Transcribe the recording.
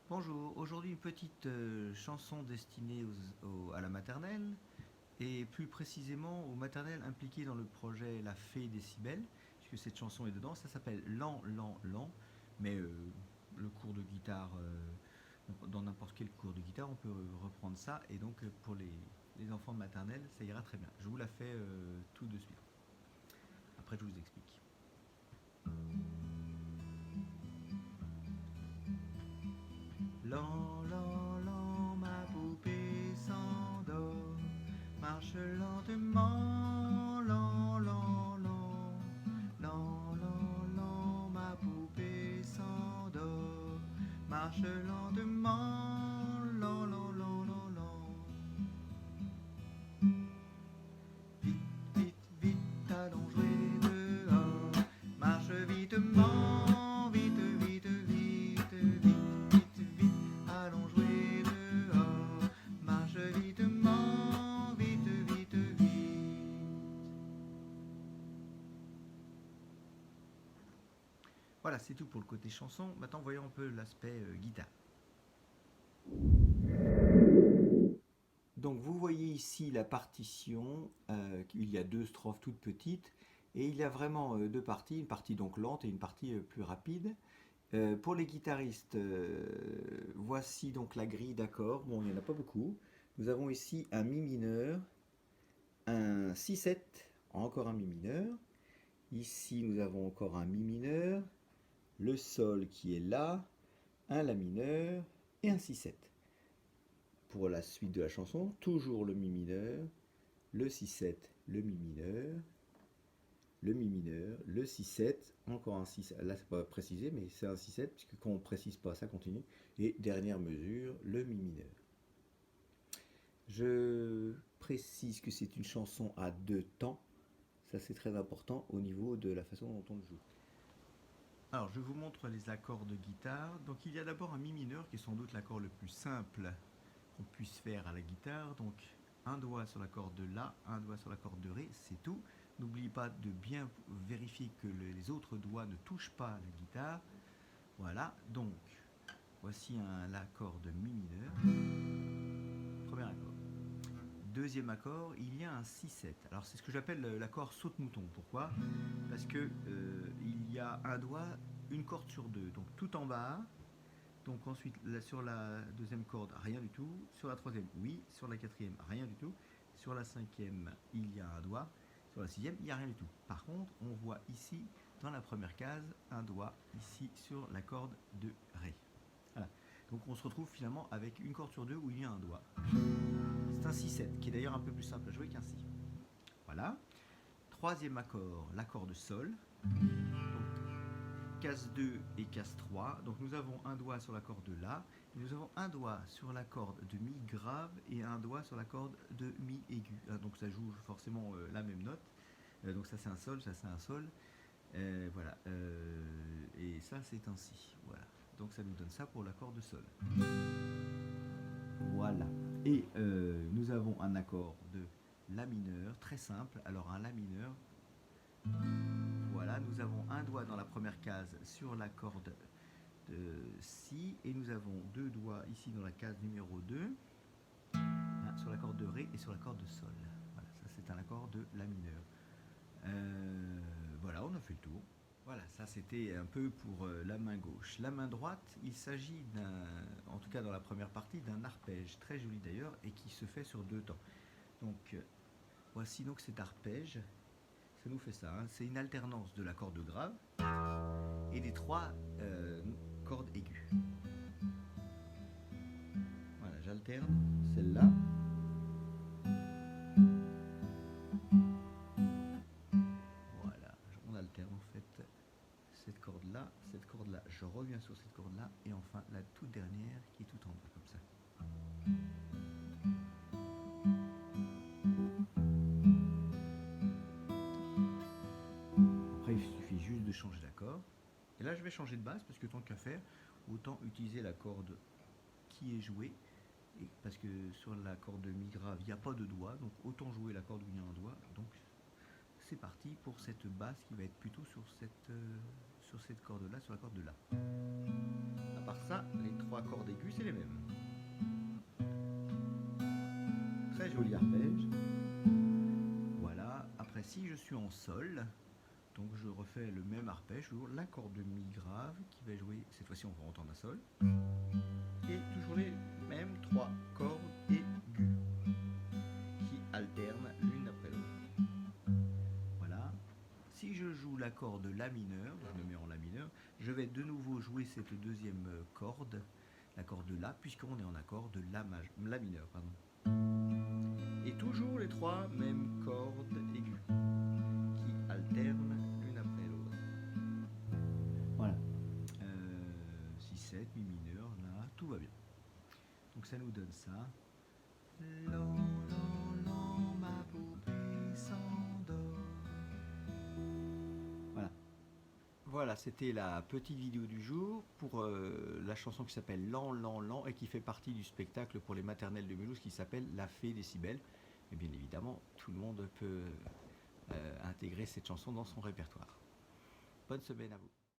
Bonjour, aujourd'hui une petite chanson destinée à la maternelle et plus précisément aux maternelles impliquées dans le projet La Fée Décibel, puisque cette chanson est dedans. Ça s'appelle Lent, lent, lent, mais le cours de guitare, dans n'importe quel cours de guitare, on peut reprendre ça et donc pour les enfants de maternelle, ça ira très bien. Je vous la fais tout de suite. Après, je vous explique. Lent, lent, lent, ma poupée s'endort. Marche lentement, lent, lent, lent. Lent, lent, lent, ma poupée s'endort. Marche lentement, lent, lent, lent, lent, lent. Vite, vite, vite, allons jouer dehors. Marche vitement, vite, vite, vite, vite, vite, vite, allons jouer dehors. Marche vitement, vite, vite, vite. Voilà, c'est tout pour le côté chanson. Maintenant, voyons un peu l'aspect guitare. Donc vous voyez ici la partition, il y a deux strophes toutes petites, et il y a vraiment deux parties, une partie donc lente et une partie plus rapide. Pour les guitaristes, voici donc la grille d'accords. Bon, il n'y en a pas beaucoup. Nous avons ici un Mi mineur, un Si7, encore un Mi mineur. Ici, nous avons encore un Mi mineur, le Sol qui est là, un La mineur et un Si7. Pour la suite de la chanson, toujours le Mi mineur, le Si7, le Mi mineur, le Mi mineur, le Si7, encore un Si7, là c'est pas précisé mais c'est un Si7 puisque quand on ne précise pas ça continue, et dernière mesure, le Mi mineur. Je précise que c'est une chanson à deux temps, ça c'est très important au niveau de la façon dont on le joue. Alors je vous montre les accords de guitare, donc il y a d'abord un Mi mineur qui est sans doute l'accord le plus simple qu'on puisse faire à la guitare, donc un doigt sur la corde de La, un doigt sur la corde de Ré, c'est tout. N'oubliez pas de bien vérifier que les autres doigts ne touchent pas la guitare. Voilà, donc voici un accord de Mi mineur. Premier accord. Deuxième accord, il y a un Si7. Alors c'est ce que j'appelle l'accord saute-mouton. Pourquoi? Parce que il y a un doigt, une corde sur deux. Donc tout en bas. Donc ensuite sur la deuxième corde, rien du tout. Sur la troisième, oui. Sur la quatrième, rien du tout. Sur la cinquième, il y a un doigt. Sur la sixième, il n'y a rien du tout. Par contre, on voit ici, dans la première case, un doigt ici sur la corde de Ré. Voilà. Donc on se retrouve finalement avec une corde sur deux où il y a un doigt. C'est un Si7, qui est d'ailleurs un peu plus simple à jouer qu'un Si. Voilà. Troisième accord, l'accord de Sol. Donc case 2 et case 3. Donc nous avons un doigt sur la corde de La, et nous avons un doigt sur la corde de Mi grave et un doigt sur la corde de Mi aigu. Donc ça joue forcément la même note. Donc ça c'est un Sol, ça c'est un Sol. Voilà. Et ça c'est un Si. Voilà. Donc ça nous donne ça pour l'accord de Sol. Voilà. Et nous avons un accord de La mineur, très simple. Alors un La mineur. Voilà, nous avons un doigt dans la première case sur la corde de Si, et nous avons deux doigts ici dans la case numéro 2, sur la corde de Ré et sur la corde de Sol. Voilà, ça c'est un accord de La mineur. Voilà, on a fait le tour. Voilà, ça c'était un peu pour la main gauche. La main droite, il s'agit en tout cas dans la première partie, d'un arpège, très joli d'ailleurs, et qui se fait sur deux temps. Donc voici donc cet arpège. Ça nous fait ça, hein. C'est une alternance de la corde grave et des trois cordes aiguës. Voilà, j'alterne celle-là. Voilà, on alterne en fait cette corde-là, cette corde-là. Je reviens sur cette corde-là et enfin la toute dernière qui est tout en bas comme ça. Après, il suffit juste de changer d'accord. Et là, je vais changer de basse parce que tant qu'à faire, autant utiliser la corde qui est jouée. Et parce que sur la corde de Mi grave, il n'y a pas de doigt, donc autant jouer la corde où il y a un doigt. Donc c'est parti pour cette basse qui va être plutôt sur cette corde-là, sur la corde de La. À part ça, les trois cordes aiguës, c'est les mêmes. Très joli arpège. Voilà. Après, si je suis en sol, donc je refais le même arpège, toujours l'accord de mi grave qui va jouer, cette fois-ci on va entendre un sol. Et toujours les mêmes 3 cordes aiguës qui alternent l'une après l'autre. Voilà. Si je joue l'accord de La mineur, je le mets en La mineur, je vais de nouveau jouer cette deuxième corde, l'accord de La, puisqu'on est en accord de La mineur. Pardon. Et toujours les 3 mêmes cordes aiguës qui alternent l'une après l'autre. Voilà. 6, 7, Mi mineur, là, tout va bien. Donc ça nous donne ça. Ma poupée s'endort. Voilà. Voilà, c'était la petite vidéo du jour pour la chanson qui s'appelle Lan, Lan, Lan et qui fait partie du spectacle pour les maternelles de Mulhouse qui s'appelle La Fée Décibel. Et bien évidemment, tout le monde peut intégrer cette chanson dans son répertoire. Bonne semaine à vous.